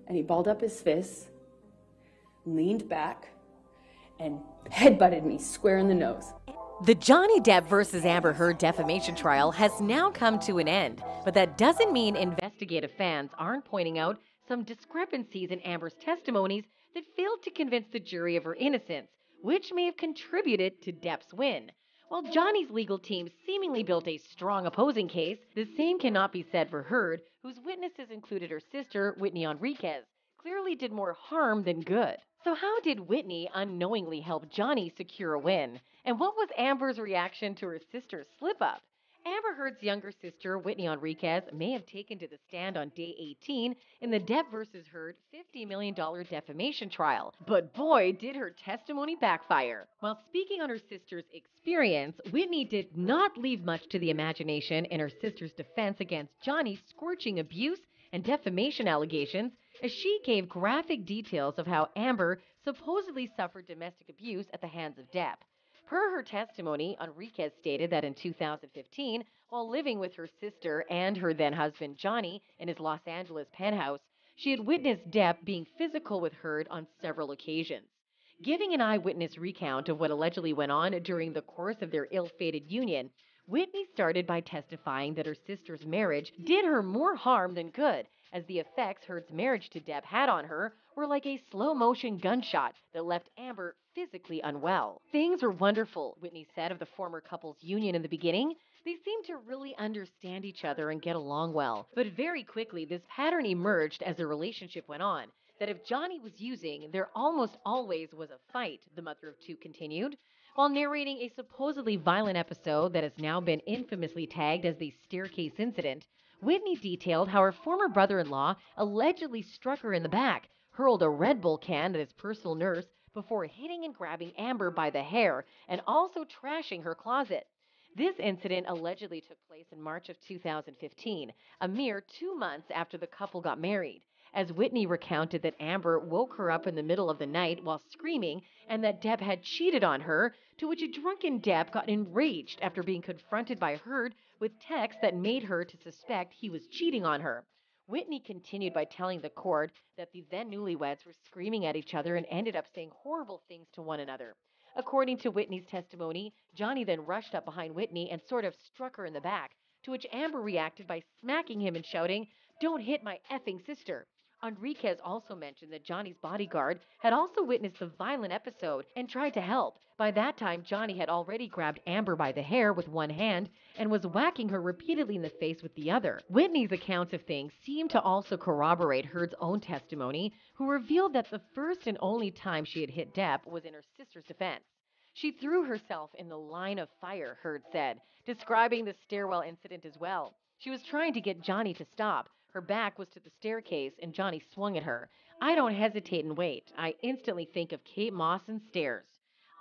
And he balled up his fists, leaned back, and headbutted me square in the nose. The Johnny Depp versus Amber Heard defamation trial has now come to an end, but that doesn't mean investigative fans aren't pointing out some discrepancies in Amber's testimonies that failed to convince the jury of her innocence, which may have contributed to Depp's win. While Johnny's legal team seemingly built a strong opposing case, the same cannot be said for Heard, whose witnesses included her sister, Whitney Enriquez, clearly did more harm than good. So how did Whitney unknowingly help Johnny secure a win? And what was Amber's reaction to her sister's slip-up? Amber Heard's younger sister, Whitney Enriquez, may have taken to the stand on day 18 in the Depp versus Heard $50 million defamation trial. But boy, did her testimony backfire. While speaking on her sister's experience, Whitney did not leave much to the imagination in her sister's defense against Johnny's scorching abuse and defamation allegations, as she gave graphic details of how Amber supposedly suffered domestic abuse at the hands of Depp. Per her testimony, Enriquez stated that in 2015, while living with her sister and her then-husband Johnny in his Los Angeles penthouse, she had witnessed Depp being physical with Heard on several occasions. Giving an eyewitness recount of what allegedly went on during the course of their ill-fated union, Whitney started by testifying that her sister's marriage did her more harm than good, as the effects Heard's marriage to Depp had on her were like a slow-motion gunshot that left Amber physically unwell. Things were wonderful, Whitney said of the former couple's union in the beginning. They seemed to really understand each other and get along well. But very quickly, this pattern emerged as the relationship went on, that if Johnny was using, there almost always was a fight, the mother of two continued. While narrating a supposedly violent episode that has now been infamously tagged as the staircase incident, Whitney detailed how her former brother-in-law allegedly struck her in the back, hurled a Red Bull can at his personal nurse before hitting and grabbing Amber by the hair and also trashing her closet. This incident allegedly took place in March of 2015, a mere 2 months after the couple got married, as Whitney recounted that Amber woke her up in the middle of the night while screaming and that Depp had cheated on her, to which a drunken Depp got enraged after being confronted by Heard with texts that made her to suspect he was cheating on her. Whitney continued by telling the court that the then newlyweds were screaming at each other and ended up saying horrible things to one another. According to Whitney's testimony, Johnny then rushed up behind Whitney and sort of struck her in the back, to which Amber reacted by smacking him and shouting, "Don't hit my effing sister." Enriquez also mentioned that Johnny's bodyguard had also witnessed the violent episode and tried to help. By that time, Johnny had already grabbed Amber by the hair with one hand and was whacking her repeatedly in the face with the other. Whitney's accounts of things seemed to also corroborate Heard's own testimony, who revealed that the first and only time she had hit Depp was in her sister's defense. She threw herself in the line of fire, Heard said, describing the stairwell incident as well. She was trying to get Johnny to stop. Her back was to the staircase, and Johnny swung at her. "I don't hesitate and wait. I instantly think of Kate Moss and stairs.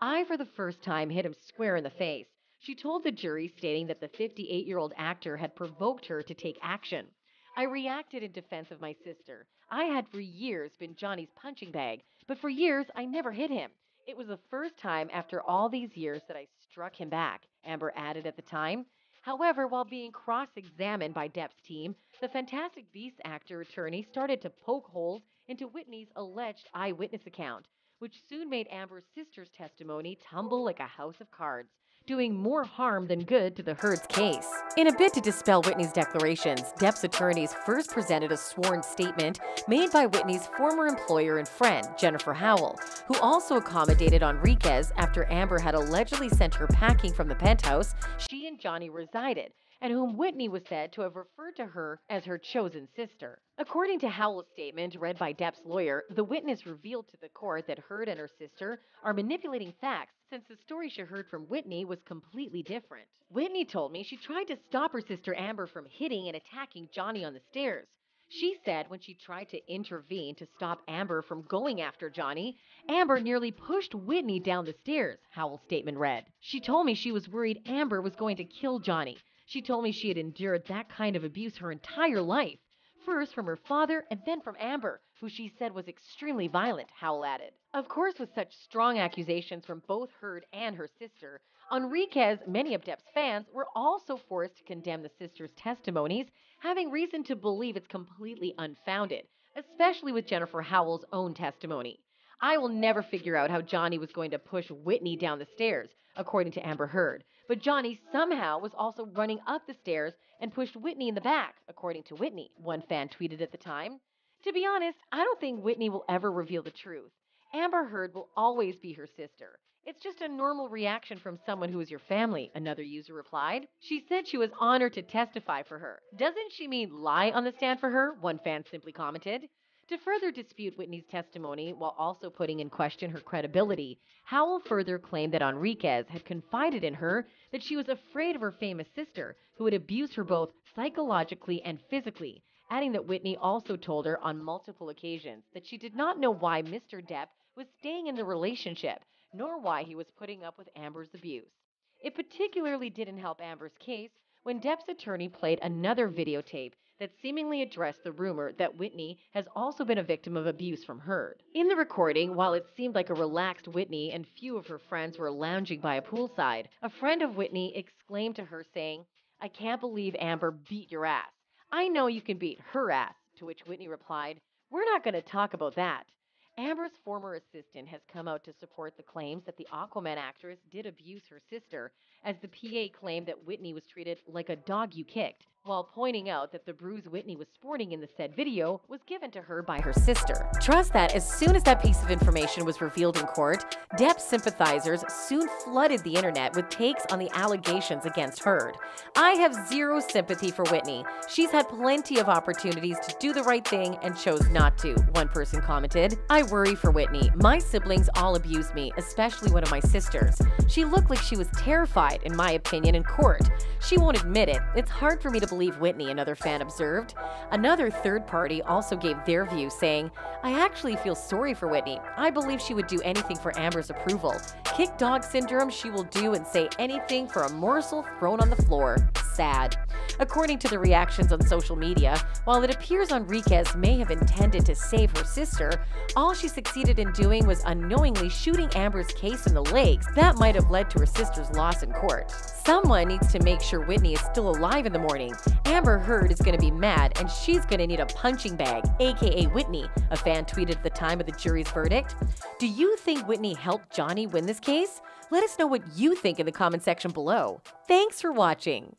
I, for the first time, hit him square in the face," she told the jury, stating that the 58-year-old actor had provoked her to take action. "I reacted in defense of my sister. I had for years been Johnny's punching bag, but for years I never hit him. It was the first time after all these years that I struck him back," Amber added at the time. However, while being cross-examined by Depp's team, the Fantastic Beasts actor attorney started to poke holes into Whitney's alleged eyewitness account, which soon made Amber's sister's testimony tumble like a house of cards, doing more harm than good to the Heard's case. In a bid to dispel Whitney's declarations, Depp's attorneys first presented a sworn statement made by Whitney's former employer and friend, Jennifer Howell, who also accommodated Enriquez after Amber had allegedly sent her packing from the penthouse she and Johnny resided, and whom Whitney was said to have referred to her as her chosen sister. According to Howell's statement, read by Depp's lawyer, the witness revealed to the court that Heard and her sister are manipulating facts, since the story she heard from Whitney was completely different. "Whitney told me she tried to stop her sister Amber from hitting and attacking Johnny on the stairs. She said when she tried to intervene to stop Amber from going after Johnny, Amber nearly pushed Whitney down the stairs," Howell's statement read. "She told me she was worried Amber was going to kill Johnny. She told me she had endured that kind of abuse her entire life, first from her father and then from Amber, who she said was extremely violent," Howell added. Of course, with such strong accusations from both Heard and her sister, Enriquez, many of Depp's fans, were also forced to condemn the sister's testimonies, having reason to believe it's completely unfounded. especially with Jennifer Howell's own testimony. I will never figure out how Johnny was going to push Whitney down the stairs, according to Amber Heard. But Johnny somehow was also running up the stairs and pushed Whitney in the back, according to Whitney, one fan tweeted at the time. To be honest, I don't think Whitney will ever reveal the truth. Amber Heard will always be her sister. It's just a normal reaction from someone who is your family, another user replied. She said she was honored to testify for her. Doesn't she mean lie on the stand for her? One fan simply commented. To further dispute Whitney's testimony while also putting in question her credibility, Howell further claimed that Enriquez had confided in her that she was afraid of her famous sister, who had abused her both psychologically and physically, adding that Whitney also told her on multiple occasions that she did not know why Mr. Depp was staying in the relationship, nor why he was putting up with Amber's abuse. It particularly didn't help Amber's case when Depp's attorney played another videotape that seemingly addressed the rumor that Whitney has also been a victim of abuse from Heard. In the recording, while it seemed like a relaxed Whitney and few of her friends were lounging by a poolside, a friend of Whitney exclaimed to her saying, "I can't believe Amber beat your ass. I know you can beat her ass," to which Whitney replied, "We're not going to talk about that." Amber's former assistant has come out to support the claims that the Aquaman actress did abuse her sister, as the PA claimed that Whitney was treated like a dog you kicked, while pointing out that the bruise Whitney was sporting in the said video was given to her by her sister. Trust that as soon as that piece of information was revealed in court, Depp sympathizers soon flooded the internet with takes on the allegations against Heard. "I have zero sympathy for Whitney. She's had plenty of opportunities to do the right thing and chose not to," one person commented. "I worry for Whitney. My siblings all abused me, especially one of my sisters. She looked like she was terrified, in my opinion, in court. She won't admit it. It's hard for me to believe Whitney," another fan observed. Another third party also gave their view, saying, "I actually feel sorry for Whitney. I believe she would do anything for Amber's approval. Kick dog syndrome, she will do and say anything for a morsel thrown on the floor. Sad." According to the reactions on social media, while it appears Enriquez may have intended to save her sister, all she succeeded in doing was unknowingly shooting Amber's case in the legs that might have led to her sister's loss in court. Someone needs to make sure Whitney is still alive in the morning. Amber Heard is going to be mad and she's going to need a punching bag, aka Whitney, a fan tweeted at the time of the jury's verdict. Do you think Whitney helped Johnny win this case? Let us know what you think in the comment section below. Thanks for watching.